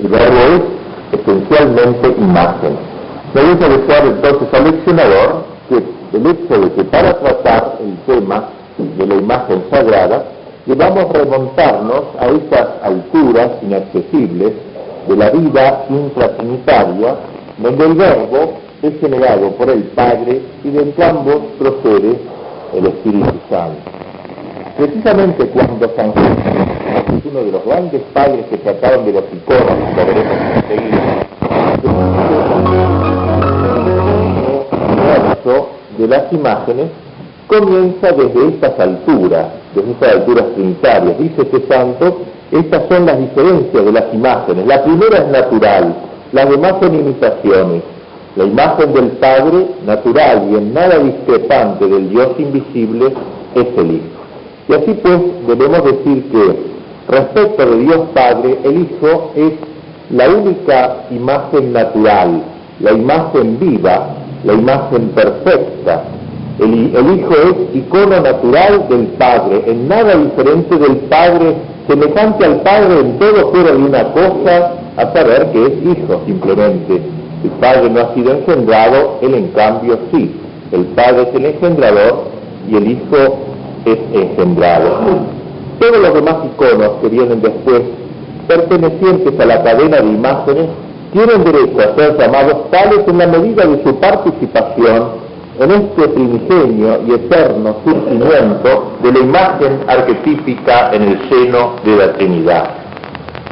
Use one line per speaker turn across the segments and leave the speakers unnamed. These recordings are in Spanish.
El verbo es esencialmente imagen. Me gusta desear entonces al leccionador que el hecho de que para tratar el tema de la imagen sagrada debamos remontarnos a esas alturas inaccesibles de la vida intratrinitaria, donde el verbo es generado por el Padre y de ambos procede el Espíritu Santo. Precisamente cuando San Jerónimo, es uno de los grandes padres que trataron de los iconos, lo veremos enseguida, de las imágenes comienza desde estas alturas trinitarias. Dice este santo, estas son las diferencias de las imágenes. La primera es natural, las demás son imitaciones. La imagen del Padre, natural y en nada discrepante del Dios invisible, es el Hijo. Y así pues debemos decir que respecto de Dios Padre, el Hijo es la única imagen natural, la imagen viva, la imagen perfecta. El Hijo es icono natural del Padre, en nada diferente del Padre, semejante al Padre en todo fuera de una cosa, a saber que es Hijo simplemente. El Padre no ha sido engendrado, Él en cambio sí. El Padre es el engendrador y el Hijo es engendrado. Todos los demás iconos que vienen después, pertenecientes a la cadena de imágenes, tienen derecho a ser llamados tales en la medida de su participación en este primigenio y eterno surgimiento de la imagen arquetípica en el seno de la Trinidad.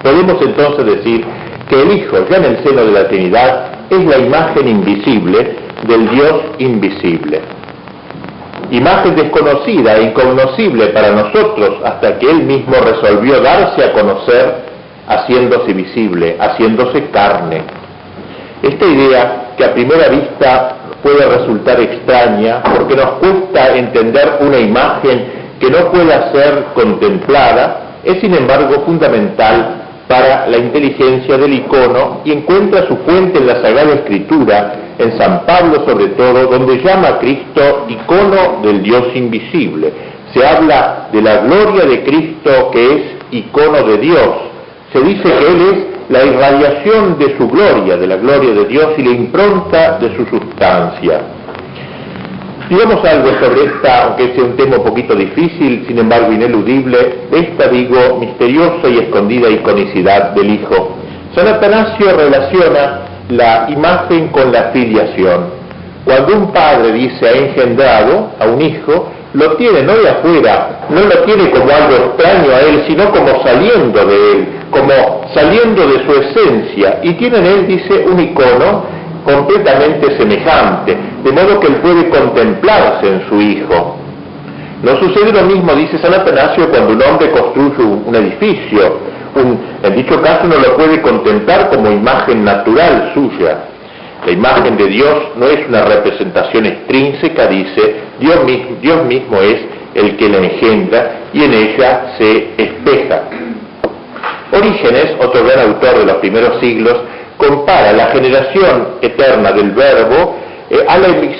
Podemos entonces decir que el Hijo, ya en el seno de la Trinidad, es la imagen invisible del Dios invisible. Imagen desconocida e incognoscible para nosotros hasta que Él mismo resolvió darse a conocer haciéndose visible, haciéndose carne. Esta idea, que a primera vista puede resultar extraña porque nos cuesta entender una imagen que no pueda ser contemplada, es sin embargo fundamental para la inteligencia del icono y encuentra su fuente en la Sagrada Escritura, en San Pablo sobre todo, donde llama a Cristo icono del Dios invisible. Se habla de la gloria de Cristo que es icono de Dios. Se dice que Él es la irradiación de su gloria, de la gloria de Dios y la impronta de su sustancia. Digamos algo sobre esta, aunque sea un tema un poquito difícil, sin embargo ineludible, esta, digo, misteriosa y escondida iconicidad del Hijo. San Atanasio relaciona la imagen con la filiación. Cuando un padre dice ha engendrado a un hijo, lo tiene no de afuera, no lo tiene como algo extraño a él, sino como saliendo de él, como saliendo de su esencia, y tiene en él, dice, un icono completamente semejante, de modo que él puede contemplarse en su hijo. No sucede lo mismo, dice San Atanasio, cuando un hombre construye un edificio. En dicho caso no lo puede contemplar como imagen natural suya. La imagen de Dios no es una representación extrínseca, dice, Dios mismo es el que la engendra y en ella se espeja. Orígenes, otro gran autor de los primeros siglos, compara la generación eterna del Verbo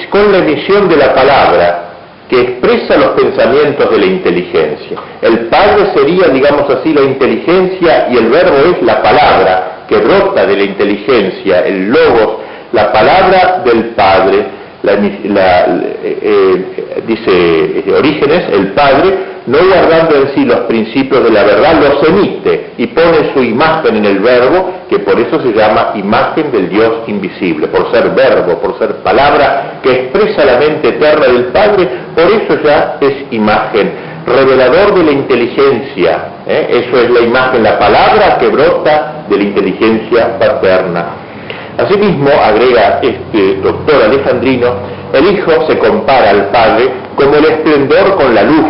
con la emisión de la palabra, que expresa los pensamientos de la inteligencia. El Padre sería, digamos así, la inteligencia y el Verbo es la palabra que brota de la inteligencia, el Logos, la palabra del Padre. Dice Orígenes, el Padre, no guardando en sí los principios de la verdad, los emite y pone su imagen en el Verbo, que por eso se llama imagen del Dios invisible, por ser Verbo, por ser palabra que expresa la mente eterna del Padre, por eso ya es imagen, revelador de la inteligencia, eso es la imagen, la palabra que brota de la inteligencia paterna. Asimismo, agrega este doctor alejandrino, el Hijo se compara al Padre como el esplendor con la luz.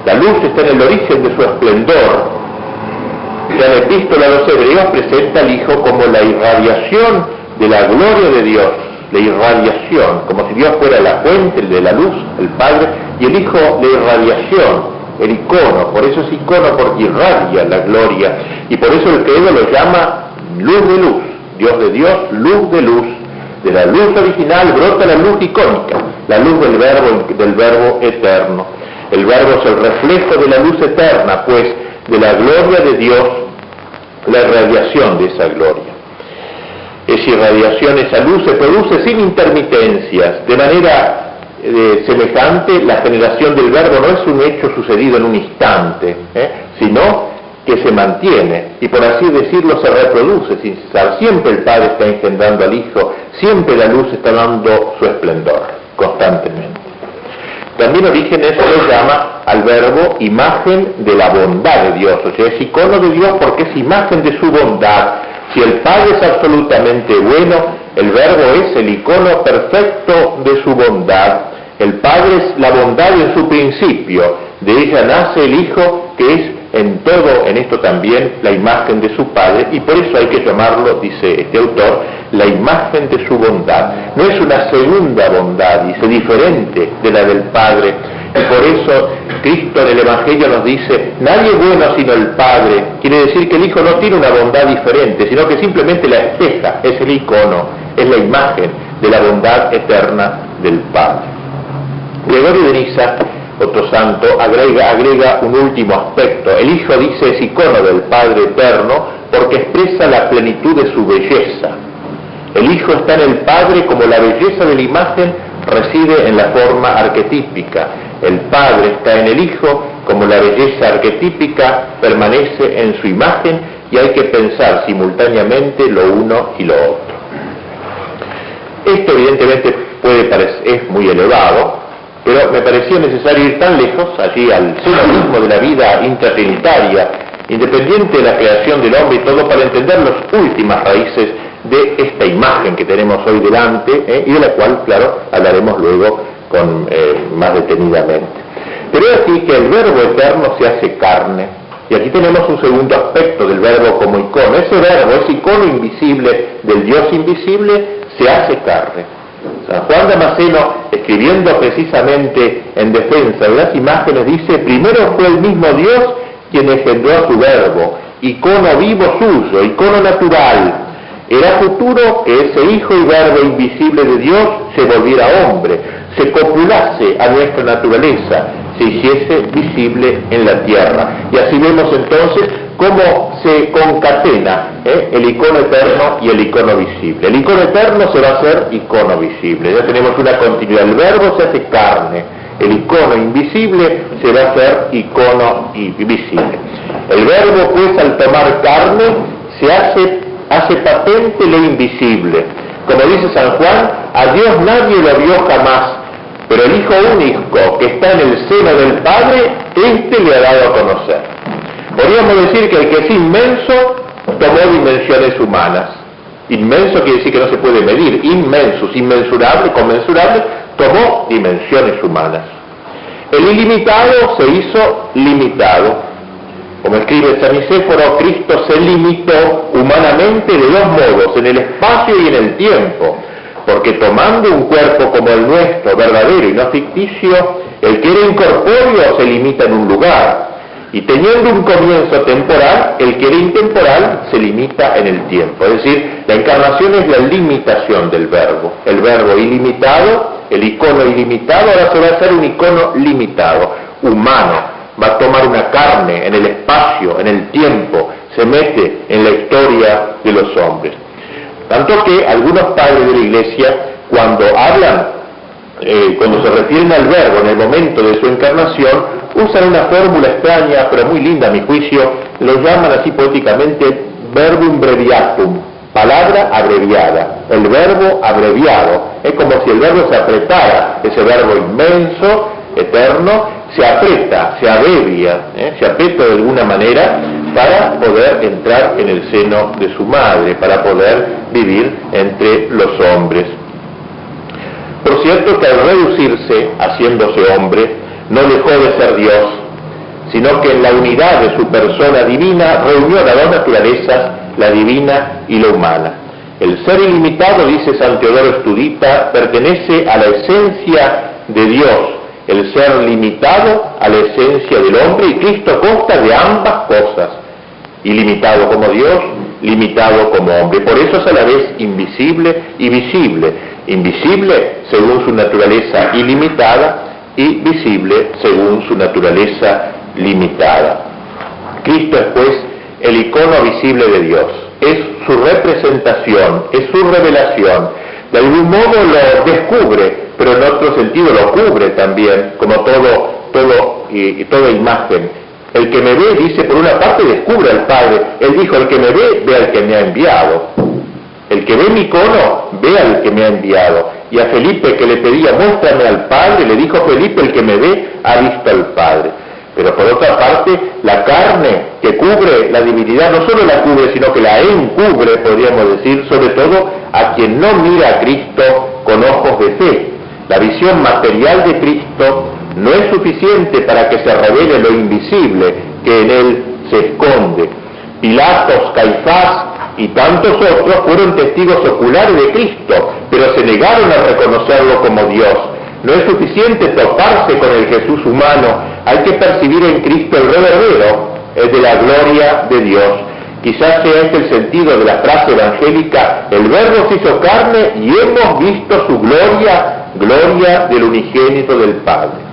La luz está en el origen de su esplendor. La Epístola a los Hebreos presenta al Hijo como la irradiación de la gloria de Dios, la irradiación, como si Dios fuera la fuente de la luz, el Padre, y el Hijo la irradiación, el icono. Por eso es icono, porque irradia la gloria, y por eso el credo lo llama luz de luz. Dios de Dios, luz de luz. De la luz original brota la luz icónica, la luz del verbo eterno. El Verbo es el reflejo de la luz eterna, pues, de la gloria de Dios la irradiación de esa gloria. Esa irradiación, esa luz se produce sin intermitencias, de manera semejante. La generación del Verbo no es un hecho sucedido en un instante, sino que se mantiene y, por así decirlo, se reproduce sin cesar. Siempre el Padre está engendrando al Hijo, siempre la luz está dando su esplendor, constantemente. También Orígenes lo llama al Verbo imagen de la bondad de Dios, o sea, es icono de Dios porque es imagen de su bondad. Si el Padre es absolutamente bueno, el Verbo es el icono perfecto de su bondad. El Padre es la bondad en su principio, de ella nace el Hijo, que es en todo, en esto también, la imagen de su Padre, y por eso hay que llamarlo, dice este autor, la imagen de su bondad. No es una segunda bondad, dice, diferente de la del Padre, y por eso Cristo en el Evangelio nos dice, nadie es bueno sino el Padre. Quiere decir que el Hijo no tiene una bondad diferente, sino que simplemente la espeja, es el icono, es la imagen de la bondad eterna del Padre. Gregorio de Niza, otro santo, agrega un último aspecto. El Hijo, dice, es icono del Padre eterno porque expresa la plenitud de su belleza. El Hijo está en el Padre como la belleza de la imagen reside en la forma arquetípica. El Padre está en el Hijo como la belleza arquetípica permanece en su imagen, y hay que pensar simultáneamente lo uno y lo otro. Esto evidentemente es muy elevado, pero me parecía necesario ir tan lejos, allí al seno mismo de la vida intratrinitaria, independiente de la creación del hombre y todo, para entender las últimas raíces de esta imagen que tenemos hoy delante, y de la cual, claro, hablaremos luego más detenidamente. Pero es así que el Verbo eterno se hace carne, y aquí tenemos un segundo aspecto del Verbo como icono. Ese Verbo, ese icono invisible del Dios invisible, se hace carne. San Juan Damasceno, escribiendo precisamente en defensa de las imágenes, dice: primero fue el mismo Dios quien engendró a su Verbo, icono vivo suyo, icono natural. Era futuro que ese Hijo y Verbo invisible de Dios se volviera hombre, se copulase a nuestra naturaleza, se hiciese visible en la tierra. Y así vemos entonces cómo se concatena el icono eterno y el icono visible. El icono eterno se va a hacer icono visible. Ya tenemos una continuidad. El Verbo se hace carne. El icono invisible se va a hacer icono visible. El Verbo, pues, al tomar carne, se hace patente lo invisible. Como dice San Juan, a Dios nadie lo vio jamás, pero el Hijo único que está en el seno del Padre, éste le ha dado a conocer. Podríamos decir que el que es inmenso tomó dimensiones humanas. Inmenso quiere decir que no se puede medir. Inmensus, inmensurable, conmensurable, tomó dimensiones humanas. El ilimitado se hizo limitado. Como escribe San Nicéforo, Cristo se limitó humanamente de dos modos, en el espacio y en el tiempo, porque tomando un cuerpo como el nuestro, verdadero y no ficticio, el que era incorpóreo se limita en un lugar, y teniendo un comienzo temporal, el que era intemporal se limita en el tiempo. Es decir, la encarnación es la limitación del Verbo. El Verbo ilimitado, el icono ilimitado, ahora se va a hacer un icono limitado, humano. Va a tomar una carne en el espacio, en el tiempo, se mete en la historia de los hombres. Tanto que algunos padres de la Iglesia, cuando hablan, cuando se refieren al Verbo en el momento de su encarnación, usan una fórmula extraña, pero muy linda a mi juicio, lo llaman así poéticamente verbum breviatum, palabra abreviada, el verbo abreviado. Es como si el verbo se apretara, ese verbo inmenso, eterno, se aprieta, se abrevia, se aprieta de alguna manera para poder entrar en el seno de su madre, para poder vivir entre los hombres. Por cierto que al reducirse, haciéndose hombre, no dejó de ser Dios, sino que en la unidad de su persona divina reunió las dos naturalezas, la divina y la humana. El ser ilimitado, dice San Teodoro Estudita, pertenece a la esencia de Dios, el ser limitado a la esencia del hombre, y Cristo consta de ambas cosas, ilimitado como Dios, limitado como hombre. Por eso es a la vez invisible y visible, invisible según su naturaleza ilimitada y visible según su naturaleza limitada. Cristo es pues el icono visible de Dios, es su representación, es su revelación. De algún modo lo descubre, pero en otro sentido lo cubre también, como toda imagen. El que me ve, dice, por una parte descubre al Padre. Él dijo, el que me ve al que me ha enviado. El que ve mi icono, ve al que me ha enviado. Y a Felipe, que le pedía, muéstrame al Padre, le dijo Felipe, el que me ve ha visto al Padre. Pero por otra parte, la carne que cubre la divinidad no solo la cubre, sino que la encubre, podríamos decir, sobre todo a quien no mira a Cristo con ojos de fe. La visión material de Cristo no es suficiente para que se revele lo invisible que en él se esconde. Pilatos, Caifás y tantos otros fueron testigos oculares de Cristo, pero se negaron a reconocerlo como Dios. No es suficiente toparse con el Jesús humano, hay que percibir en Cristo el verdadero, el de la gloria de Dios. Quizás sea este el sentido de la frase evangélica, el Verbo se hizo carne y hemos visto su gloria, gloria del unigénito del Padre.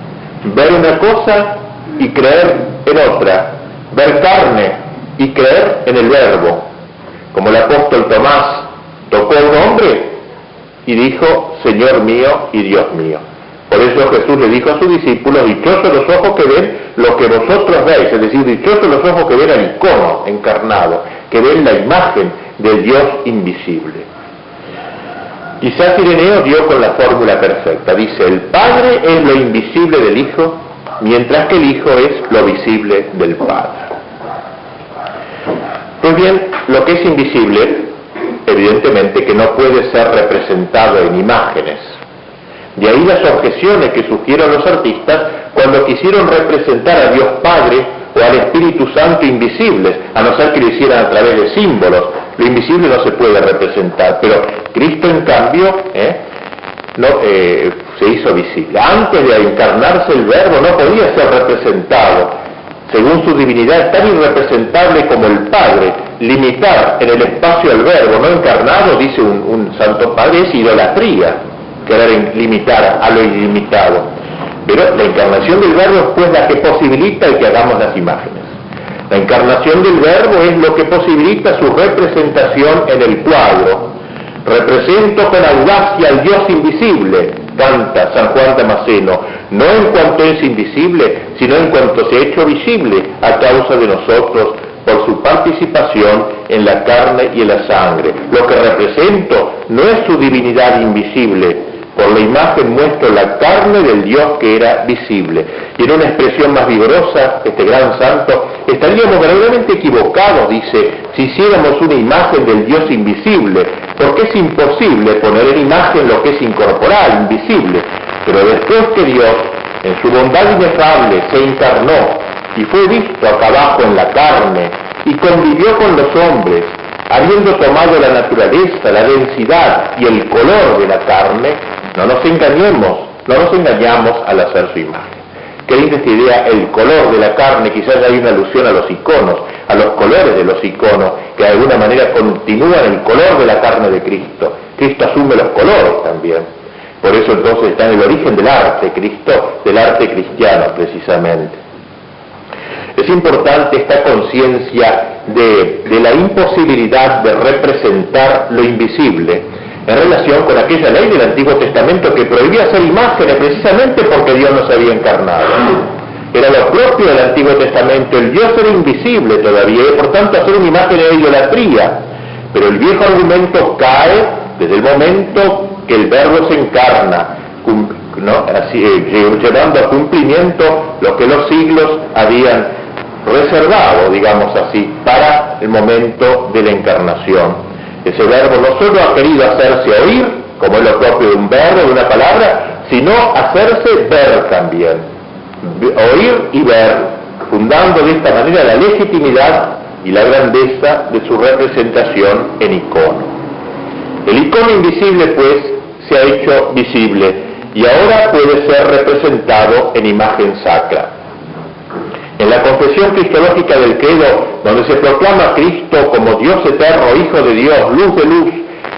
Ver una cosa y creer en otra, ver carne y creer en el Verbo. Como el apóstol Tomás tocó a un hombre y dijo, Señor mío y Dios mío. Por eso Jesús le dijo a sus discípulos, dichosos los ojos que ven lo que vosotros veis, es decir, dichosos los ojos que ven al icono encarnado, que ven la imagen del Dios invisible. Quizás Ireneo dio con la fórmula perfecta, dice, el Padre es lo invisible del Hijo, mientras que el Hijo es lo visible del Padre. Pues bien, lo que es invisible, evidentemente que no puede ser representado en imágenes. De ahí las objeciones que surgieron los artistas cuando quisieron representar a Dios Padre o al Espíritu Santo invisibles, a no ser que lo hicieran a través de símbolos. Lo invisible no se puede representar, pero Cristo en cambio se hizo visible. Antes de encarnarse el Verbo no podía ser representado. Según su divinidad es tan irrepresentable como el Padre. Limitar en el espacio al Verbo no encarnado, dice un Santo Padre, es idolatría. Querer limitar a lo ilimitado. Pero la encarnación del Verbo es pues la que posibilita el que hagamos las imágenes. La encarnación del Verbo es lo que posibilita su representación en el cuadro. Represento con audacia al Dios invisible, canta San Juan Damasceno, no en cuanto es invisible, sino en cuanto se ha hecho visible a causa de nosotros por su participación en la carne y en la sangre. Lo que represento no es su divinidad invisible, por la imagen muestro la carne del Dios que era visible. Y en una expresión más vigorosa, este gran santo, estaríamos verdaderamente equivocados, dice, si hiciéramos una imagen del Dios invisible, porque es imposible poner en imagen lo que es incorporal, invisible. Pero después que Dios, en su bondad inefable, se encarnó y fue visto acá abajo en la carne y convivió con los hombres, habiendo tomado la naturaleza, la densidad y el color de la carne, no nos engañamos al hacer su imagen. Qué linda esta idea, el color de la carne, quizás hay una alusión a los iconos, a los colores de los iconos, que de alguna manera continúan el color de la carne de Cristo. Cristo asume los colores también. Por eso entonces está en el origen del arte, Cristo, del arte cristiano precisamente. Es importante esta conciencia de la imposibilidad de representar lo invisible en relación con aquella ley del Antiguo Testamento que prohibía hacer imágenes precisamente porque Dios no se había encarnado. Era lo propio del Antiguo Testamento, el Dios era invisible todavía, y por tanto hacer una imagen era idolatría. Pero el viejo argumento cae desde el momento que el Verbo se encarna, llevando a cumplimiento lo que los siglos habían reservado, digamos así, para el momento de la encarnación. Ese Verbo no solo ha querido hacerse oír, como es lo propio de un verbo, de una palabra, sino hacerse ver también. Oír y ver, fundando de esta manera la legitimidad y la grandeza de su representación en icono. El icono invisible, pues, se ha hecho visible y ahora puede ser representado en imagen sacra. En la confesión cristológica del credo, donde se proclama a Cristo como Dios eterno, Hijo de Dios, luz de luz,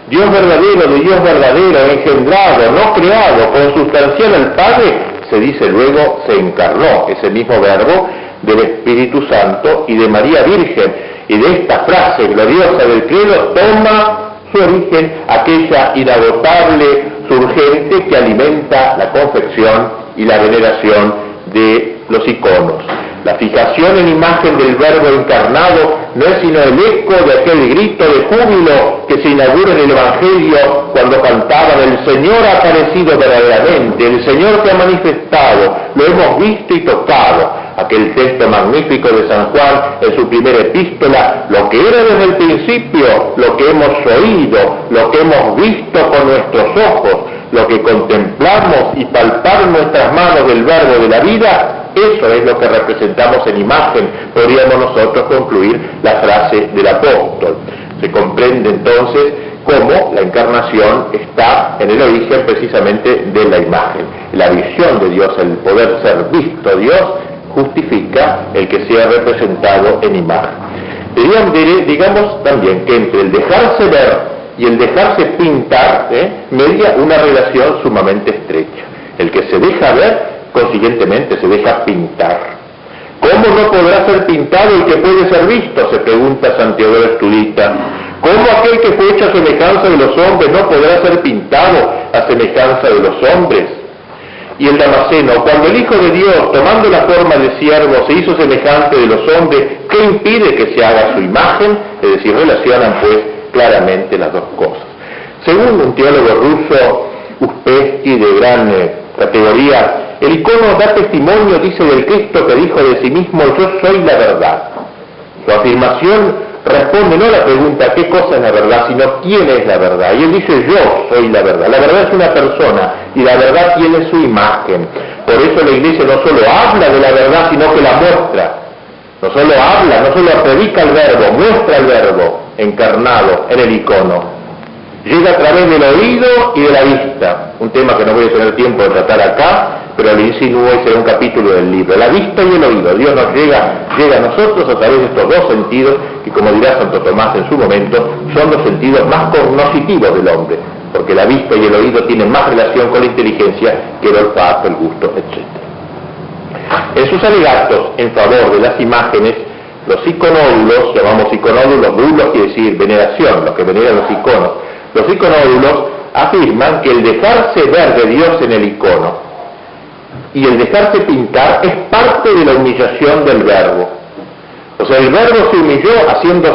Dios verdadero de Dios verdadero, engendrado, no creado, consustancial al Padre, se dice luego, se encarnó, ese mismo verbo, del Espíritu Santo y de María Virgen. Y de esta frase gloriosa del credo toma su origen aquella inagotable surgente que alimenta la confección y la veneración de los iconos. La fijación en imagen del Verbo encarnado no es sino el eco de aquel grito de júbilo que se inaugura en el Evangelio cuando cantaban: el Señor ha aparecido verdaderamente, el Señor se ha manifestado, lo hemos visto y tocado. Aquel texto magnífico de San Juan en su primera epístola: lo que era desde el principio, lo que hemos oído, lo que hemos visto con nuestros ojos, lo que contemplamos y palpar nuestras manos del Verbo de la vida. Eso es lo que representamos en imagen, podríamos nosotros concluir la frase del apóstol. Se comprende entonces cómo la encarnación está en el origen precisamente de la imagen. La visión de Dios, el poder ser visto Dios, justifica el que sea representado en imagen. Digamos también que entre el dejarse ver y el dejarse pintar, media una relación sumamente estrecha. El que se deja ver, consiguientemente se deja pintar. ¿Cómo no podrá ser pintado el que puede ser visto?, se pregunta San Teodoro Estudita. ¿Cómo aquel que fue hecho a semejanza de los hombres no podrá ser pintado a semejanza de los hombres? Y el Damasceno: cuando el Hijo de Dios, tomando la forma de siervo, se hizo semejante de los hombres, ¿qué impide que se haga su imagen? Es decir, relacionan pues claramente las dos cosas. Según un teólogo ruso, Uspensky, de gran categoría, el icono da testimonio, dice, del Cristo que dijo de sí mismo: yo soy la verdad. Su afirmación responde no a la pregunta ¿qué cosa es la verdad?, sino ¿quién es la verdad? Y él dice: yo soy la verdad. La verdad es una persona y la verdad tiene su imagen. Por eso la Iglesia no solo habla de la verdad, sino que la muestra. No solo habla, no solo predica el Verbo, muestra el Verbo encarnado en el icono. Llega a través del oído y de la vista, un tema que no voy a tener tiempo de tratar acá, pero lo insinúo y será un capítulo del libro. La vista y el oído. Dios nos llega a nosotros a través de estos dos sentidos, que, como dirá Santo Tomás en su momento, son los sentidos más cognoscitivos del hombre, porque la vista y el oído tienen más relación con la inteligencia que el olfato, el gusto, etc. En sus alegatos en favor de las imágenes, los iconódulos, llamamos iconódulos, dulos quiere decir veneración, los que veneran los iconos. Los iconódulos afirman que el dejarse ver de Dios en el icono y el dejarse pintar es parte de la humillación del Verbo. O sea, el Verbo se humilló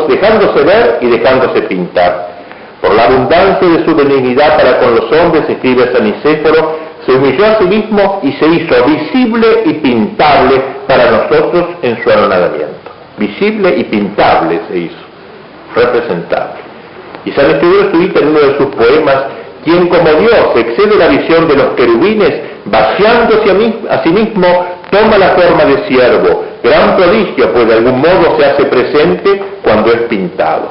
dejándose ver y dejándose pintar. Por la abundancia de su benignidad para con los hombres, escribe San Nicéforo, se humilló a sí mismo y se hizo visible y pintable para nosotros en su anonadamiento. Visible y pintable se hizo, representable. Y San Teodoro Estudita, en uno de sus poemas, quien como Dios excede la visión de los querubines, vaciándose a sí mismo, toma la forma de siervo, gran prodigio, pues de algún modo se hace presente cuando es pintado.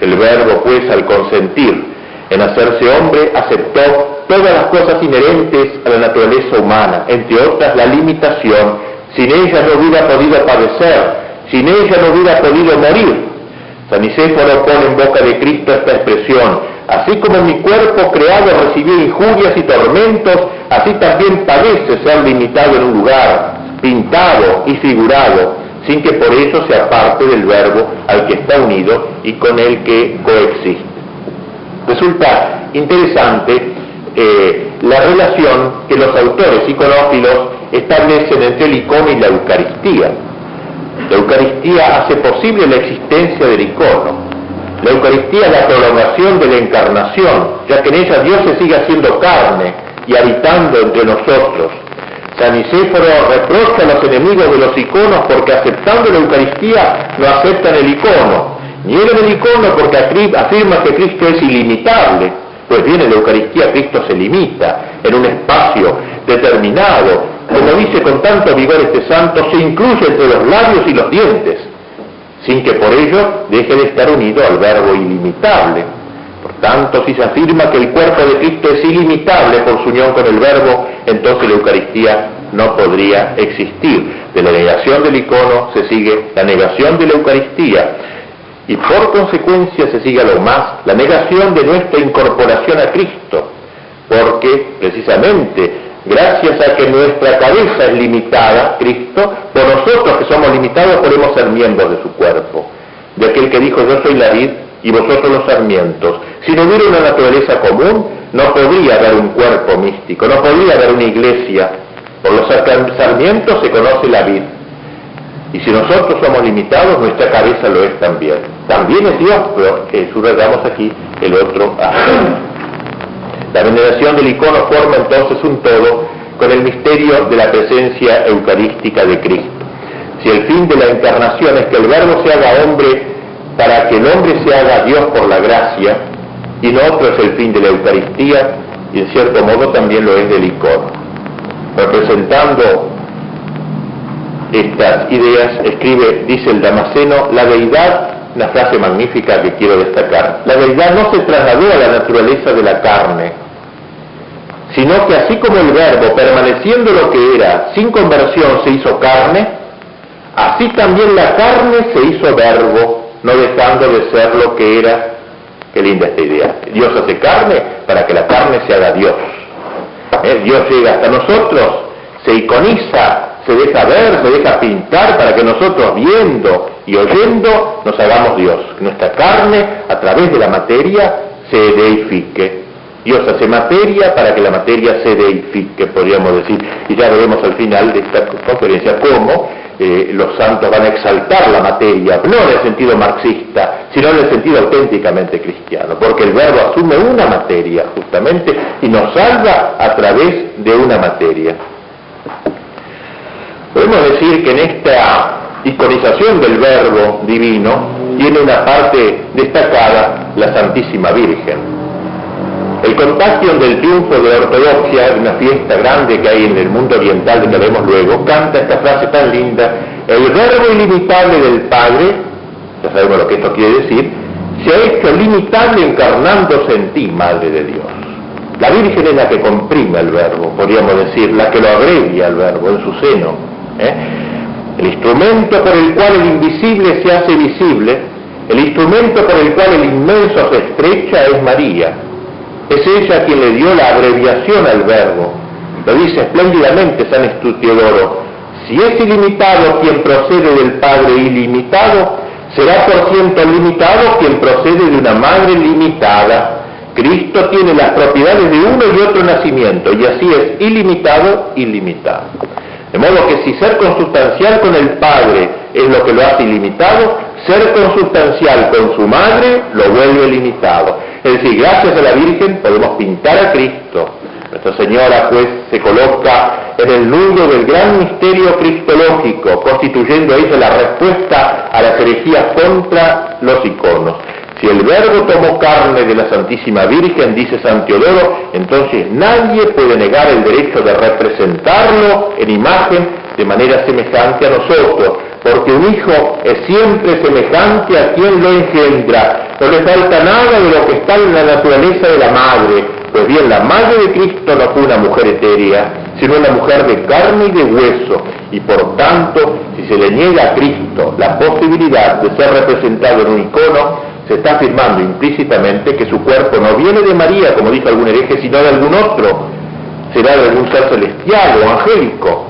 El Verbo, pues, al consentir en hacerse hombre, aceptó todas las cosas inherentes a la naturaleza humana, entre otras la limitación. Sin ella no hubiera podido padecer, sin ella no hubiera podido morir. San Nicéforo pone en boca de Cristo esta expresión: así como mi cuerpo creado recibió injurias y tormentos, así también padece ser limitado en un lugar, pintado y figurado, sin que por eso sea parte del Verbo al que está unido y con el que coexiste. Resulta interesante la relación que los autores iconófilos establecen entre el icono y la Eucaristía. La Eucaristía hace posible la existencia del icono. La Eucaristía es la prolongación de la encarnación, ya que en ella Dios se sigue haciendo carne y habitando entre nosotros. San Nicéforo reprocha a los enemigos de los iconos porque aceptando la Eucaristía no aceptan el icono. Niegan el icono porque afirma que Cristo es ilimitable. Pues bien, en la Eucaristía Cristo se limita en un espacio determinado. Como dice con tanto vigor este santo, se incluye entre los labios y los dientes, sin que por ello deje de estar unido al Verbo ilimitable. Por tanto, si se afirma que el cuerpo de Cristo es ilimitable por su unión con el Verbo, entonces la Eucaristía no podría existir. De la negación del icono se sigue la negación de la Eucaristía, y por consecuencia se sigue a lo más la negación de nuestra incorporación a Cristo, porque precisamente gracias a que nuestra cabeza es limitada, Cristo, por nosotros que somos limitados podemos ser miembros de su cuerpo. De aquel que dijo, yo soy la vid y vosotros los sarmientos. Si no hubiera una naturaleza común, no podría haber un cuerpo místico, no podría haber una iglesia. Por los sarmientos se conoce la vid. Y si nosotros somos limitados, nuestra cabeza lo es también. También es Dios, pero subrayamos aquí el otro aspecto. La veneración del icono forma entonces un todo con el misterio de la presencia eucarística de Cristo. Si el fin de la encarnación es que el Verbo se haga hombre para que el hombre se haga Dios por la gracia, y no otro es el fin de la Eucaristía, y en cierto modo también lo es del icono. Representando estas ideas, dice el Damasceno, la deidad, una frase magnífica que quiero destacar, la deidad no se trasladó a la naturaleza de la carne, sino que así como el Verbo, permaneciendo lo que era, sin conversión se hizo carne, así también la carne se hizo Verbo, no dejando de ser lo que era. Qué linda esta idea. Dios hace carne para que la carne se haga Dios. Dios llega hasta nosotros, se iconiza, se deja ver, se deja pintar para que nosotros viendo y oyendo nos hagamos Dios. Que nuestra carne a través de la materia se deifique. Dios hace materia para que la materia se deifique, podríamos decir. Y ya veremos al final de esta conferencia cómo los santos van a exaltar la materia, no en el sentido marxista, sino en el sentido auténticamente cristiano, porque el Verbo asume una materia justamente y nos salva a través de una materia. Podemos decir que en esta iconización del Verbo divino tiene una parte destacada la Santísima Virgen. El Contagion del triunfo de la ortodoxia, una fiesta grande que hay en el mundo oriental de que veremos luego, canta esta frase tan linda: el Verbo ilimitable del Padre, ya sabemos lo que esto quiere decir, se ha hecho limitable encarnándose en ti, Madre de Dios. La Virgen es la que comprime el Verbo, podríamos decir, la que lo abrevia el Verbo en su seno. El instrumento por el cual el invisible se hace visible, el instrumento por el cual el inmenso se estrecha es María. Es ella quien le dio la abreviación al Verbo. Lo dice espléndidamente San Estudiodoro: si es ilimitado quien procede del Padre ilimitado, será por ciento limitado quien procede de una madre limitada. Cristo tiene las propiedades de uno y otro nacimiento, y así es ilimitado, ilimitado. De modo que si ser consustancial con el Padre es lo que lo hace ilimitado, ser consustancial con su madre lo vuelve limitado. Es decir, gracias a la Virgen podemos pintar a Cristo. Nuestra Señora pues se coloca en el nudo del gran misterio cristológico, constituyendo ella la respuesta a las herejías contra los iconos. Si el Verbo tomó carne de la Santísima Virgen, dice San Teodoro, entonces nadie puede negar el derecho de representarlo en imagen de manera semejante a nosotros, porque un hijo es siempre semejante a quien lo engendra. No le falta nada de lo que está en la naturaleza de la madre. Pues bien, la madre de Cristo no fue una mujer etérea, sino una mujer de carne y de hueso, y por tanto, si se le niega a Cristo la posibilidad de ser representado en un icono, se está afirmando implícitamente que su cuerpo no viene de María, como dijo algún hereje, sino de algún otro, será de algún ser celestial o angélico.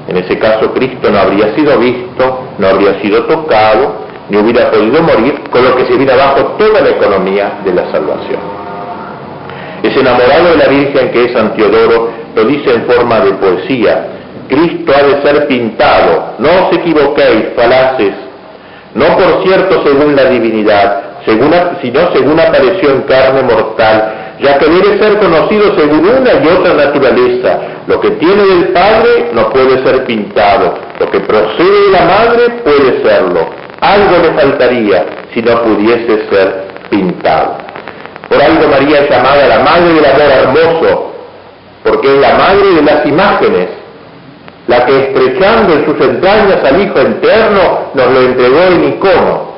En ese caso Cristo no habría sido visto, no habría sido tocado, ni hubiera podido morir, con lo que se viene abajo toda la economía de la salvación. Ese enamorado de la Virgen que es San Teodoro lo dice en forma de poesía: Cristo ha de ser pintado, no os equivoquéis, falaces, no por cierto según la divinidad, sino según apareció en carne mortal, ya que debe ser conocido según una y otra naturaleza. Lo que tiene del Padre no puede ser pintado, lo que procede de la Madre puede serlo. Algo le faltaría si no pudiese ser pintado. Por algo María es llamada la Madre del Amor Hermoso, porque es la Madre de las imágenes, la que estrechando en sus entrañas al Hijo eterno nos lo entregó en icono.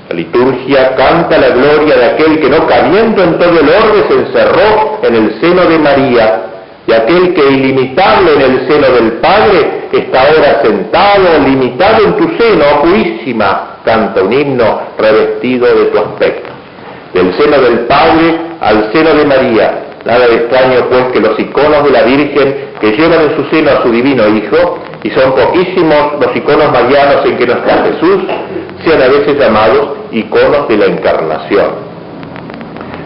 La liturgia canta la gloria de aquel que no cabiendo en todo el orbe se encerró en el seno de María, y aquel que ilimitable en el seno del Padre está ahora sentado, limitado en tu seno, oh purísima, canta un himno revestido de tu aspecto. Del seno del Padre al seno de María, Nada de extraño pues que los iconos de la Virgen que llevan en su seno a su divino Hijo, y son poquísimos los iconos marianos en que no está Jesús, sean a veces llamados iconos de la Encarnación.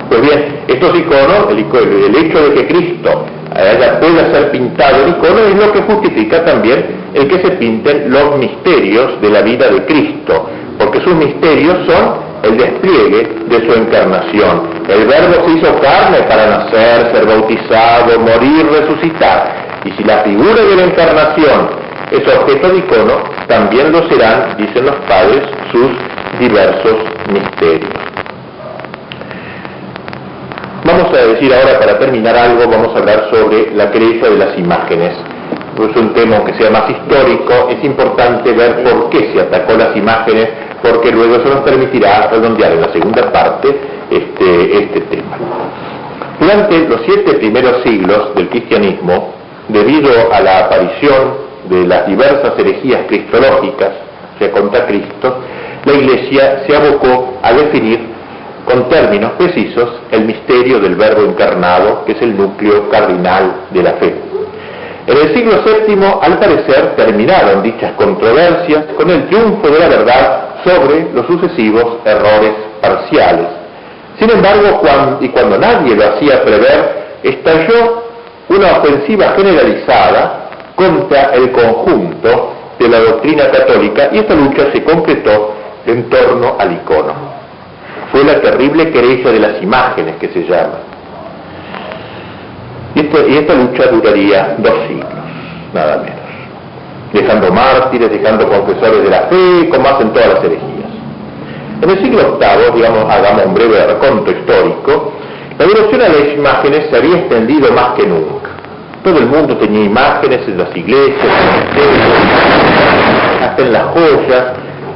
Pues bien, estos iconos, el hecho de que Cristo pueda ser pintado en icono es lo que justifica también el que se pinten los misterios de la vida de Cristo, porque sus misterios son el despliegue de su encarnación. El Verbo se hizo carne para nacer, ser bautizado, morir, resucitar. Y si la figura de la encarnación es objeto de icono, también lo serán, dicen los padres, sus diversos misterios. Vamos a decir ahora, para terminar algo, vamos a hablar sobre la creencia de las imágenes. Es un tema, aunque sea más histórico, es importante ver por qué se atacó las imágenes, porque luego eso nos permitirá redondear en la segunda parte este tema. Durante los 7 primeros siglos del cristianismo, debido a la aparición de las diversas herejías cristológicas, o sea, contra Cristo, la Iglesia se abocó a definir con términos precisos el misterio del Verbo encarnado, que es el núcleo cardinal de la fe. En el siglo VII, al parecer, terminaron dichas controversias con el triunfo de la verdad sobre los sucesivos errores parciales. Sin embargo, cuando nadie lo hacía prever, estalló una ofensiva generalizada contra el conjunto de la doctrina católica, y esta lucha se concretó en torno al icono. Fue la terrible querella de las imágenes, que se llama. Y esta lucha duraría 2 siglos, nada menos, dejando mártires, dejando confesores de la fe, como hacen todas las herejías. En el siglo VIII, digamos, hagamos un breve reconto histórico, la devoción a las imágenes se había extendido más que nunca. Todo el mundo tenía imágenes en las iglesias, hasta en las joyas.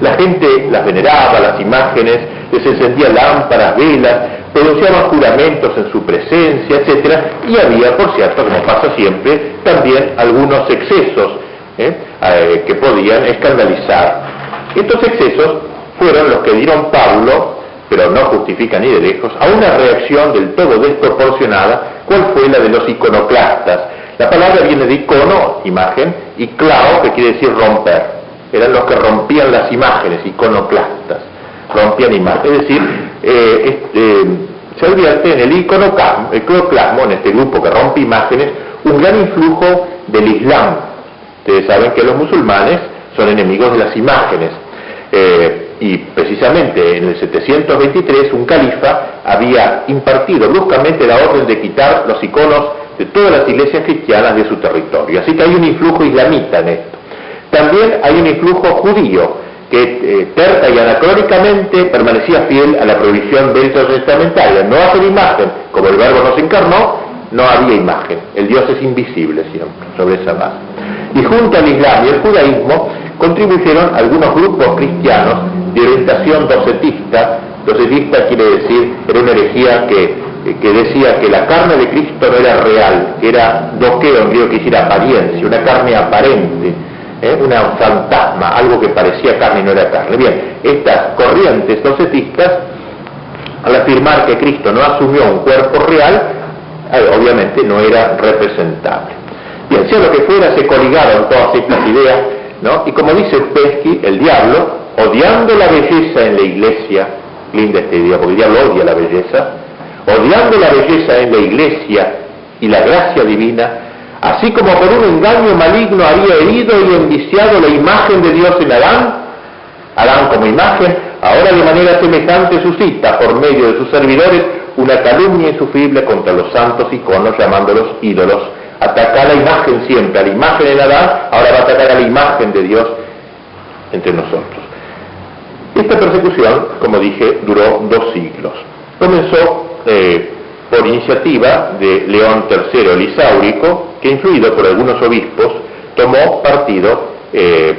La gente las veneraba, las imágenes, les encendía lámparas, velas, pronunciaban juramentos en su presencia, etc. Y había, por cierto, como pasa siempre, también algunos excesos que podían escandalizar. Estos excesos fueron los que dieron Pablo, pero no justifica ni de lejos, a una reacción del todo desproporcionada, cual fue la de los iconoclastas. La palabra viene de icono, imagen, y clao, que quiere decir romper. Eran los que rompían las imágenes, iconoclastas, rompían imágenes. Es decir, se advierte en el iconoclasmo, en este grupo que rompe imágenes, un gran influjo del Islam. Ustedes saben que los musulmanes son enemigos de las imágenes. Y precisamente en el 723 un califa había impartido bruscamente la orden de quitar los iconos de todas las iglesias cristianas de su territorio. Así que hay un influjo islamita en esto. También hay un influjo judío que terca y anacrónicamente permanecía fiel a la prohibición veterotestamentaria. No hacer imagen, como el Verbo no se encarnó, no había imagen. El Dios es invisible siempre, sobre esa base. Y junto al Islam y el judaísmo contribuyeron algunos grupos cristianos de orientación docetista. Docetista quiere decir, era una herejía que decía que la carne de Cristo no era real, que era doqueo, en griego, que decir apariencia, una carne aparente, una fantasma, algo que parecía carne y no era carne. Bien, estas corrientes docetistas, al afirmar que Cristo no asumió un cuerpo real, obviamente no era representable. Bien, sea lo que fuera, se coligaron todas estas ideas, ¿no? Y como dice Pesky, el diablo, odiando la belleza en la iglesia, linda esta idea, porque el diablo odia la belleza, odiando la belleza en la iglesia y la gracia divina, así como por un engaño maligno había herido y enviciado la imagen de Dios en Adán como imagen, ahora de manera semejante suscita por medio de sus servidores una calumnia insufrible contra los santos iconos, llamándolos ídolos. Ataca a la imagen siempre, a la imagen en Adán, ahora va a atacar a la imagen de Dios entre nosotros. Esta persecución, como dije, duró 2 siglos. Comenzó por iniciativa de León III el Isáurico, que influido por algunos obispos, tomó partido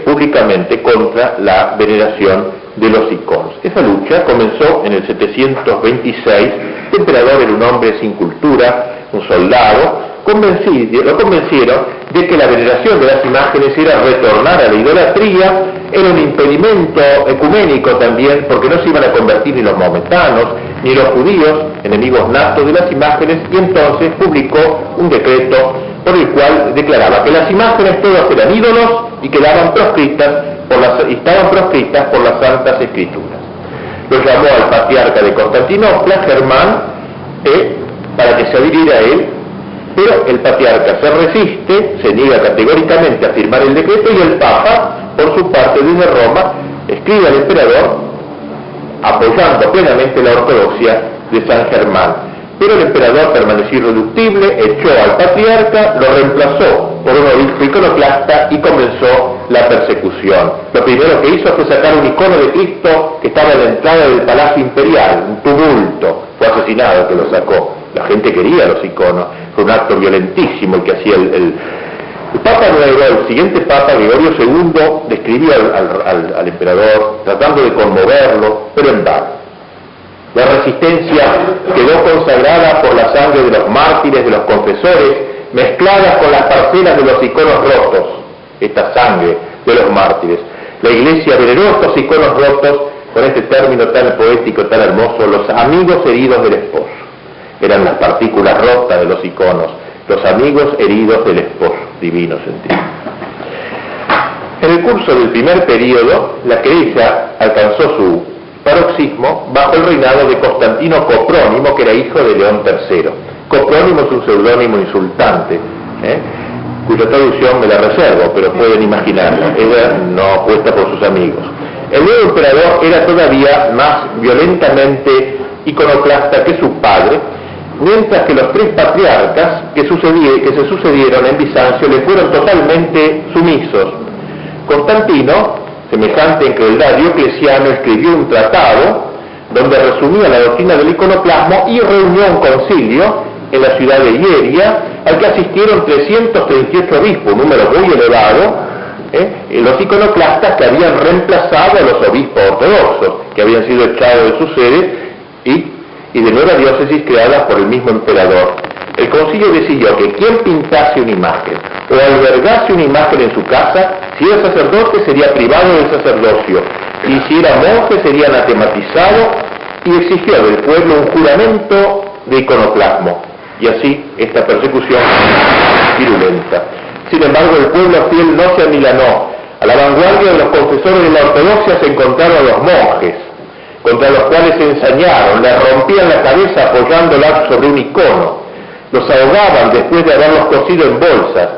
públicamente contra la veneración de los iconos. Esa lucha comenzó en el 726, el emperador era un hombre sin cultura, un soldado, convencieron de que la veneración de las imágenes era retornar a la idolatría, era un impedimento ecuménico también, porque no se iban a convertir ni los maometanos ni los judíos, enemigos natos de las imágenes, y entonces publicó un decreto por el cual declaraba que las imágenes todas eran ídolos y estaban proscritas por las Santas Escrituras. Lo llamó al patriarca de Constantinopla, Germán, para que se adhiriera a él, pero el patriarca se resiste, se niega categóricamente a firmar el decreto, y el Papa, por su parte, desde Roma, escribe al emperador apoyando plenamente la ortodoxia de San Germán. Pero el emperador permaneció irreductible, echó al patriarca, lo reemplazó por un obispo iconoclasta y comenzó la persecución. Lo primero que hizo fue sacar un icono de Cristo que estaba en la entrada del Palacio Imperial, un tumulto. Fue asesinado el que lo sacó. La gente quería los iconos. Fue un acto violentísimo el que hacía el Papa Nuevo. El siguiente Papa, Gregorio II, describía al emperador tratando de conmoverlo, pero en vano. La resistencia quedó consagrada por la sangre de los mártires, de los confesores, mezcladas con las parcelas de los iconos rotos, esta sangre de los mártires. La Iglesia veneró estos iconos rotos con este término tan poético, tan hermoso, los amigos heridos del esposo. Eran las partículas rotas de los iconos, los amigos heridos del esposo, divino sentido. En el curso del primer período, la querella alcanzó su paroxismo bajo el reinado de Constantino Coprónimo, que era hijo de León III. Coprónimo es un seudónimo insultante, cuya traducción me la reservo, pero pueden imaginarla, era no puesta por sus amigos. El nuevo emperador era todavía más violentamente iconoclasta que su padre, mientras que los tres patriarcas que se sucedieron en Bizancio le fueron totalmente sumisos. Constantino, semejante en crueldad a Diocleciano, escribió un tratado donde resumía la doctrina del iconoclasmo y reunió un concilio en la ciudad de Ieria, al que asistieron 338 obispos, un número muy elevado, los iconoclastas que habían reemplazado a los obispos ortodoxos, que habían sido echados de sus sedes y de nueva diócesis creadas por el mismo emperador. El concilio decidió que quien pintase una imagen o albergase una imagen en su casa, si era sacerdote sería privado del sacerdocio, y si era monje sería anatematizado, y exigió del pueblo un juramento de iconoclasmo, y así esta persecución virulenta. Sin embargo, el pueblo fiel no se amilanó. A la vanguardia de los confesores de la ortodoxia se encontraron los monjes, contra los cuales se ensañaron, les rompían la cabeza apoyándola sobre un icono, los ahogaban después de haberlos cosido en bolsas,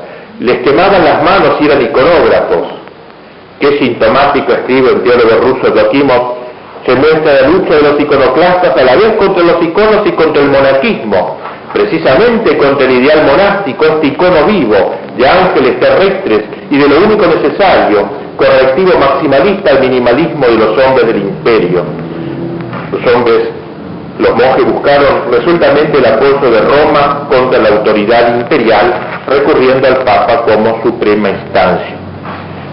les quemaban las manos y eran iconógrafos. Qué sintomático, escribe el teólogo ruso Dokimov, se muestra la lucha de los iconoclastas a la vez contra los iconos y contra el monarquismo, precisamente contra el ideal monástico, este icono vivo de ángeles terrestres y de lo único necesario, correctivo maximalista al minimalismo de los hombres del imperio. Los monjes buscaron resueltamente el apoyo de Roma contra la autoridad imperial, recurriendo al Papa como suprema instancia.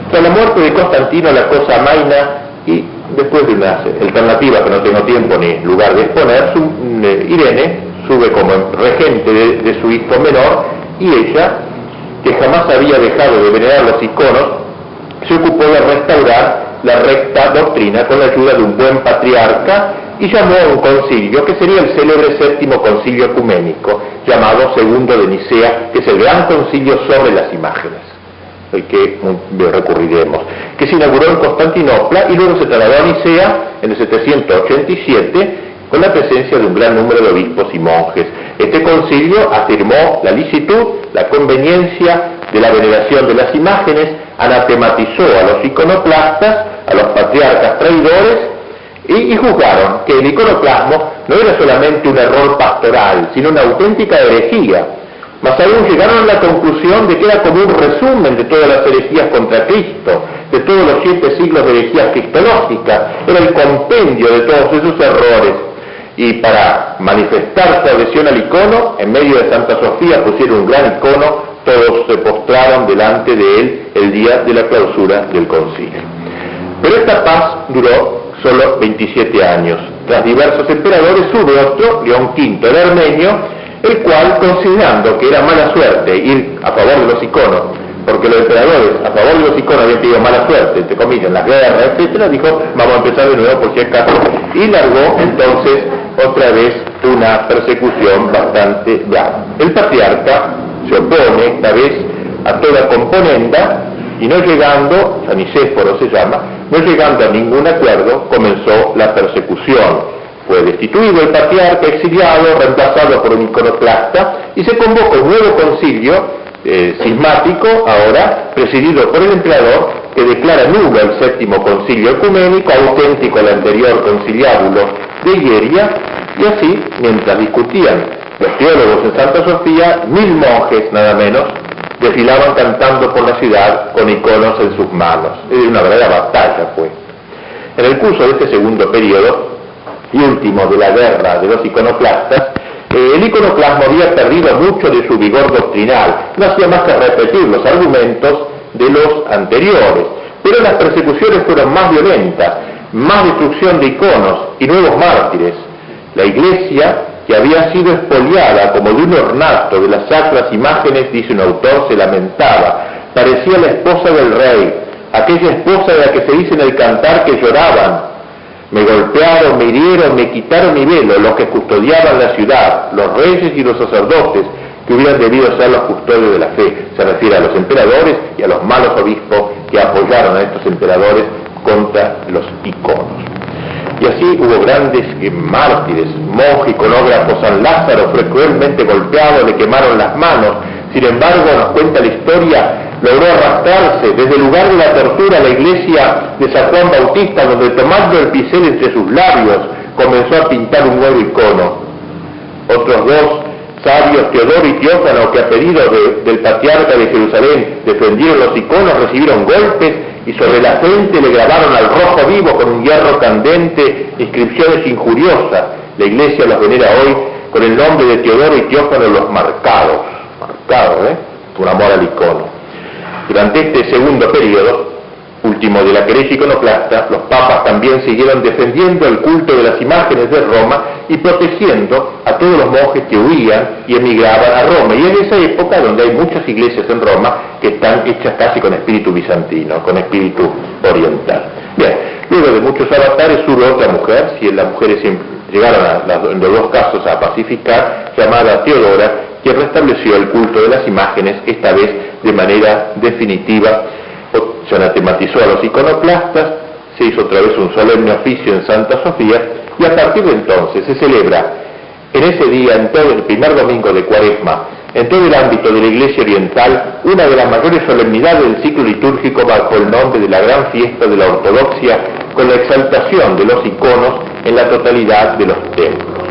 Tras la muerte de Constantino la cosa amaina, y después de una alternativa que no tengo tiempo ni lugar de exponer, Irene sube como regente de su hijo menor, y ella, que jamás había dejado de venerar los iconos, se ocupó de restaurar la recta doctrina con la ayuda de un buen patriarca, y llamó a un concilio que sería el célebre séptimo concilio ecuménico, llamado Segundo de Nicea, que es el gran concilio sobre las imágenes, el que recurriremos, que se inauguró en Constantinopla y luego se trasladó a Nicea en el 787 con la presencia de un gran número de obispos y monjes. Este concilio afirmó la licitud, la conveniencia de la veneración de las imágenes, anatematizó a los iconoclastas, a los patriarcas traidores, y juzgaron que el iconoclasmo no era solamente un error pastoral, sino una auténtica herejía. Más aún llegaron a la conclusión de que era como un resumen de todas las herejías contra Cristo, de todos los 7 siglos de herejías cristológicas, era el compendio de todos esos errores. Y para manifestar su adhesión al icono, en medio de Santa Sofía pusieron un gran icono, todos se postraron delante de él el día de la clausura del concilio. Pero esta paz duró solo 27 años. Tras diversos emperadores sube otro, León V el Armenio, el cual, considerando que era mala suerte ir a favor de los iconos, porque los emperadores a favor de los iconos habían tenido mala suerte, entre comillas, en las guerras, etcétera, dijo, vamos a empezar de nuevo por si acaso, y largó entonces otra vez una persecución bastante grave. El patriarca se opone esta vez a toda componenda, y no llegando, Anicéforo se llama, no llegando a ningún acuerdo, comenzó la persecución. Fue destituido el patriarca, exiliado, reemplazado por un iconoclasta, y se convocó un nuevo concilio cismático, ahora presidido por el emperador, que declara nulo el séptimo concilio ecuménico, auténtico al anterior conciliábulo de Hieria, y así, mientras discutían los teólogos en Santa Sofía, 1000 monjes, nada menos, desfilaban cantando por la ciudad con iconos en sus manos. Una verdadera batalla fue. En el curso de este segundo periodo, y último de la guerra de los iconoclastas, el iconoclasmo había perdido mucho de su vigor doctrinal, no hacía más que repetir los argumentos de los anteriores, pero las persecuciones fueron más violentas, más destrucción de iconos y nuevos mártires. La Iglesia, que había sido expoliada como de un ornato de las sacras imágenes, dice un autor, se lamentaba, parecía la esposa del rey, aquella esposa de la que se dice en el cantar que lloraban. Me golpearon, me hirieron, me quitaron mi velo, los que custodiaban la ciudad, los reyes y los sacerdotes, que hubieran debido ser los custodios de la fe. Se refiere a los emperadores y a los malos obispos que apoyaron a estos emperadores contra los iconos. Y así hubo grandes mártires. Monje iconógrafo San Lázaro fue cruelmente golpeado, le quemaron las manos. Sin embargo, nos cuenta la historia, logró arrastrarse desde el lugar de la tortura a la iglesia de San Juan Bautista, donde tomando el pincel entre sus labios comenzó a pintar un nuevo icono. Otros dos sabios, Teodoro y Teófano, que a pedido del patriarca de Jerusalén defendieron los iconos, recibieron golpes y sobre la frente le grabaron al rojo vivo con un hierro candente inscripciones injuriosas. La iglesia los venera hoy con el nombre de Teodoro y Teófano los marcados, por amor al icono. Durante este segundo periodo, último de la querella iconoclasta, los papas también siguieron defendiendo el culto de las imágenes de Roma y protegiendo a todos los monjes que huían y emigraban a Roma. Y en esa época donde hay muchas iglesias en Roma que están hechas casi con espíritu bizantino, con espíritu oriental. Bien, luego de muchos avatares hubo otra mujer, si las mujeres llegaron en los dos casos a pacificar, llamada Teodora, quien restableció el culto de las imágenes, esta vez de manera definitiva. Se anatematizó a los iconoclastas, se hizo otra vez un solemne oficio en Santa Sofía, y a partir de entonces se celebra en ese día, en todo el primer domingo de Cuaresma, en todo el ámbito de la Iglesia Oriental, una de las mayores solemnidades del ciclo litúrgico bajo el nombre de la gran fiesta de la ortodoxia, con la exaltación de los iconos en la totalidad de los templos.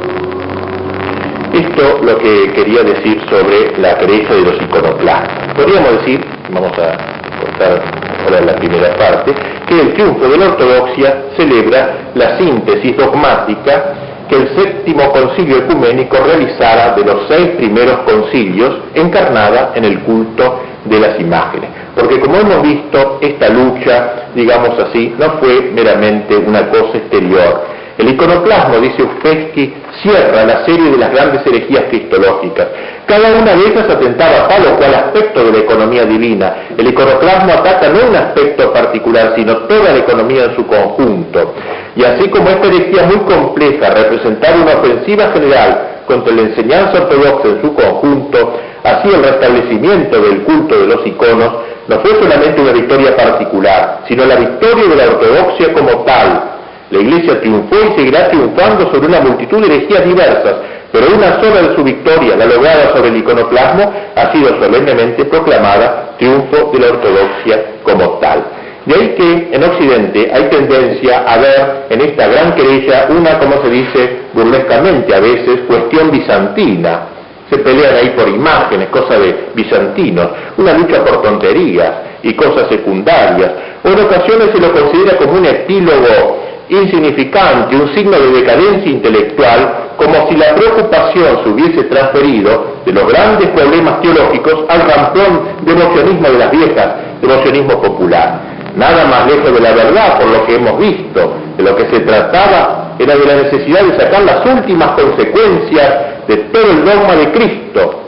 Esto lo que quería decir sobre la querella de los iconoclastas. Podríamos decir, vamos a cortar ahora la primera parte, que el triunfo de la ortodoxia celebra la síntesis dogmática que el séptimo concilio ecuménico realizara de los 6 primeros concilios, encarnada en el culto de las imágenes. Porque como hemos visto, esta lucha, digamos así, no fue meramente una cosa exterior. El iconoclasmo, dice Ouspensky, cierra la serie de las grandes herejías cristológicas. Cada una de ellas atentaba a tal o cual aspecto de la economía divina. El iconoclasmo ataca no un aspecto particular, sino toda la economía en su conjunto. Y así como esta herejía muy compleja representaba una ofensiva general contra la enseñanza ortodoxa en su conjunto, así el restablecimiento del culto de los iconos no fue solamente una victoria particular, sino la victoria de la ortodoxia como tal. La Iglesia triunfó y seguirá triunfando sobre una multitud de herejías diversas, pero una sola de su victoria, la lograda sobre el iconoclasmo, ha sido solemnemente proclamada triunfo de la ortodoxia como tal. De ahí que en Occidente hay tendencia a ver en esta gran querella una, como se dice burlescamente a veces, cuestión bizantina. Se pelean ahí por imágenes, cosas de bizantinos, una lucha por tonterías y cosas secundarias, o en ocasiones se lo considera como un epílogo insignificante, un signo de decadencia intelectual, como si la preocupación se hubiese transferido de los grandes problemas teológicos al rampón de emocionismo de las viejas, de emocionismo popular. Nada más lejos de la verdad, por lo que hemos visto. De lo que se trataba era de la necesidad de sacar las últimas consecuencias de todo el dogma de Cristo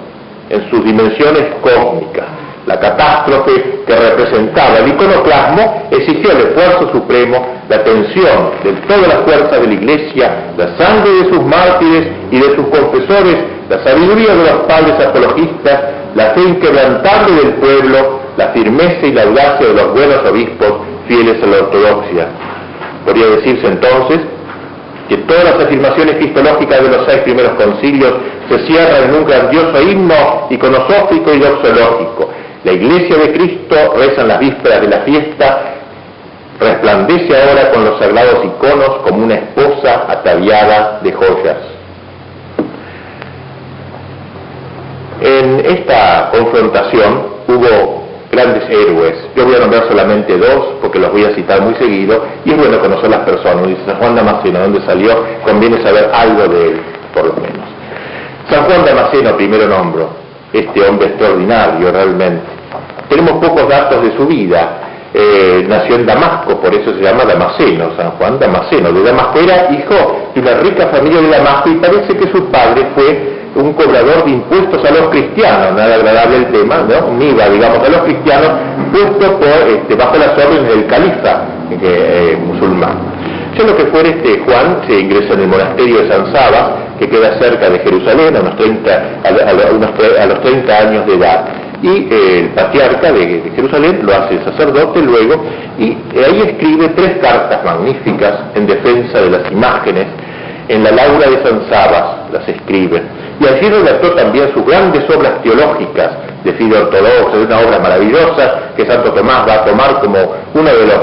en sus dimensiones cósmicas. La catástrofe que representaba el iconoclasmo exigió el esfuerzo supremo, la atención de todas las fuerzas de la Iglesia, la sangre de sus mártires y de sus confesores, la sabiduría de los padres apologistas, la fe inquebrantable del pueblo, la firmeza y la audacia de los buenos obispos fieles a la ortodoxia. Podría decirse entonces que todas las afirmaciones cristológicas de los 6 primeros concilios se cierran en un grandioso himno iconosófico y doxológico. La Iglesia de Cristo reza en las vísperas de la fiesta, resplandece ahora con los sagrados iconos como una esposa ataviada de joyas. En esta confrontación hubo grandes héroes. Yo voy a nombrar solamente 2 porque los voy a citar muy seguido y es bueno conocer las personas. Dice San Juan Damasceno, ¿dónde salió? Conviene saber algo de él, por lo menos. San Juan Damasceno, primero nombro, este hombre extraordinario realmente. Tenemos pocos datos de su vida. Nació en Damasco, por eso se llama Damasceno, San Juan Damasceno de Damasco. Era hijo de una rica familia de Damasco y parece que su padre fue un cobrador de impuestos a los cristianos, nada agradable el tema, ¿no? Un IVA, digamos, a los cristianos, puesto por, bajo las órdenes del califa musulmán. Sea lo que fuere, Juan se ingresa en el monasterio de San Sabas, que queda cerca de Jerusalén, a los 30 años de edad. Y el patriarca de Jerusalén lo hace sacerdote luego, y ahí escribe 3 cartas magníficas en defensa de las imágenes. En la Laura de San Sabas las escribe. Y allí redactó también sus grandes obras teológicas de fe ortodoxa, una obra maravillosa que Santo Tomás va a tomar como uno de los,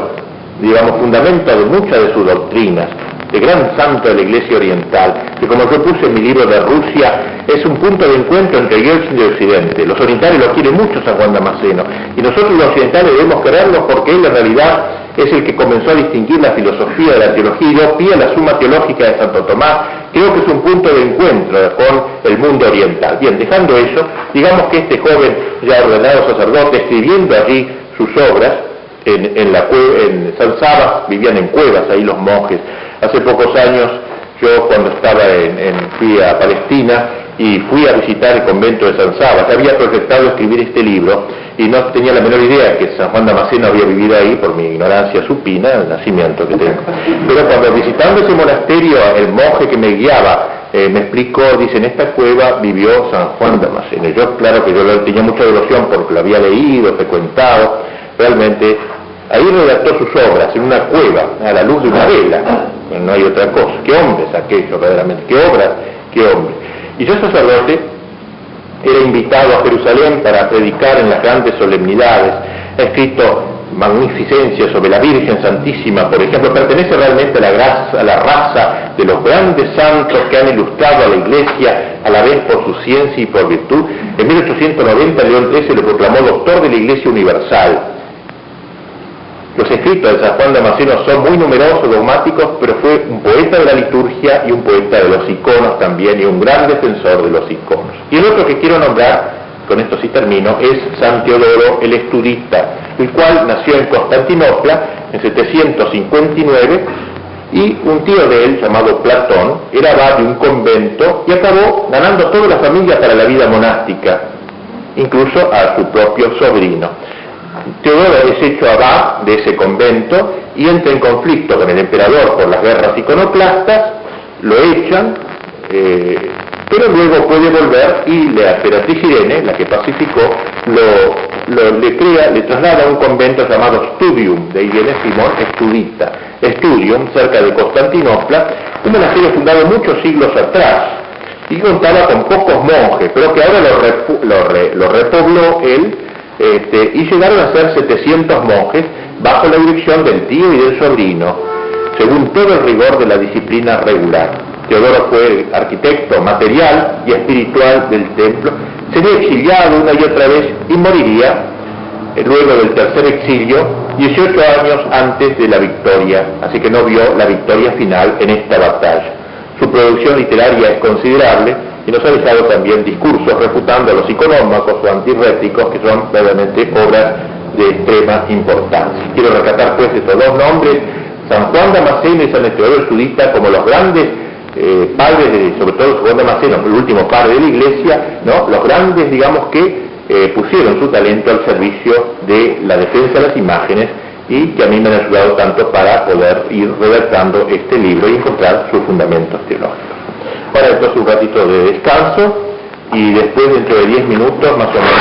digamos, fundamentos de muchas de sus doctrinas, de gran santo de la Iglesia Oriental, que como yo puse en mi libro de Rusia, es un punto de encuentro entre el Oriente y el Occidente. Los orientales lo quieren mucho San Juan Damasceno, y nosotros los occidentales debemos quererlo porque él en realidad es el que comenzó a distinguir la filosofía de la teología y dio pie a la Suma Teológica de Santo Tomás. Creo que es un punto de encuentro con el mundo oriental. Bien, dejando eso, digamos que este joven ya ordenado sacerdote, escribiendo allí sus obras, en San Sabas, vivían en cuevas ahí los monjes. Hace pocos años, yo cuando estaba fui a Palestina y fui a visitar el convento de San Sabas. Había proyectado escribir este libro y no tenía la menor idea que San Juan Damasceno había vivido ahí por mi ignorancia supina, el nacimiento que tengo. Pero cuando visitando ese monasterio, el monje que me guiaba me explicó, dice, en esta cueva vivió San Juan Damasceno. Yo, claro que yo tenía mucha devoción porque lo había leído, frecuentado, realmente. Ahí redactó sus obras en una cueva, a la luz de una vela, no hay otra cosa. ¡Qué hombres aquellos, verdaderamente! ¡Qué obras, qué hombres! Y yo, sacerdote, era invitado a Jerusalén para predicar en las grandes solemnidades. Ha escrito magnificencias sobre la Virgen Santísima, por ejemplo. Pertenece realmente a la raza de los grandes santos que han ilustrado a la Iglesia, a la vez por su ciencia y por virtud. En 1890 León XIII lo proclamó doctor de la Iglesia Universal. Los escritos de San Juan Damasceno son muy numerosos, dogmáticos, pero fue un poeta de la liturgia y un poeta de los iconos también, y un gran defensor de los iconos. Y el otro que quiero nombrar, con esto sí termino, es San Teodoro el Estudista, el cual nació en Constantinopla en 759, y un tío de él, llamado Platón, era abad de un convento y acabó ganando toda la familia para la vida monástica, incluso a su propio sobrino. Teodoro es hecho abad de ese convento y entra en conflicto con el emperador por las guerras iconoclastas, lo echan, pero luego puede volver y la emperatriz Irene, la que pacificó, le traslada a un convento llamado Studium, de ahí viene Simón Estudita, Studium, cerca de Constantinopla, un monasterio fundado muchos siglos atrás y contaba con pocos monjes, pero que ahora lo repobló él. Y llegaron a ser 700 monjes bajo la dirección del tío y del sobrino, según todo el rigor de la disciplina regular. Teodoro fue arquitecto material y espiritual del templo, sería exiliado una y otra vez y moriría luego del tercer exilio 18 años antes de la victoria, así que no vio la victoria final en esta batalla. Su producción literaria es considerable y nos ha dejado también discursos refutando a los iconómacos o antirréticos, que son verdaderamente obras de extrema importancia. Quiero rescatar pues estos 2 nombres, San Juan Damasceno y San Teodoro el Estudista, como los grandes padres, sobre todo el segundo Damasceno, el último padre de la Iglesia, ¿no? Los grandes, digamos, que pusieron su talento al servicio de la defensa de las imágenes y que a mí me han ayudado tanto para poder ir redactando este libro y encontrar sus fundamentos teológicos. Ahora esto es un ratito de descanso y después, dentro de 10 minutos más o menos.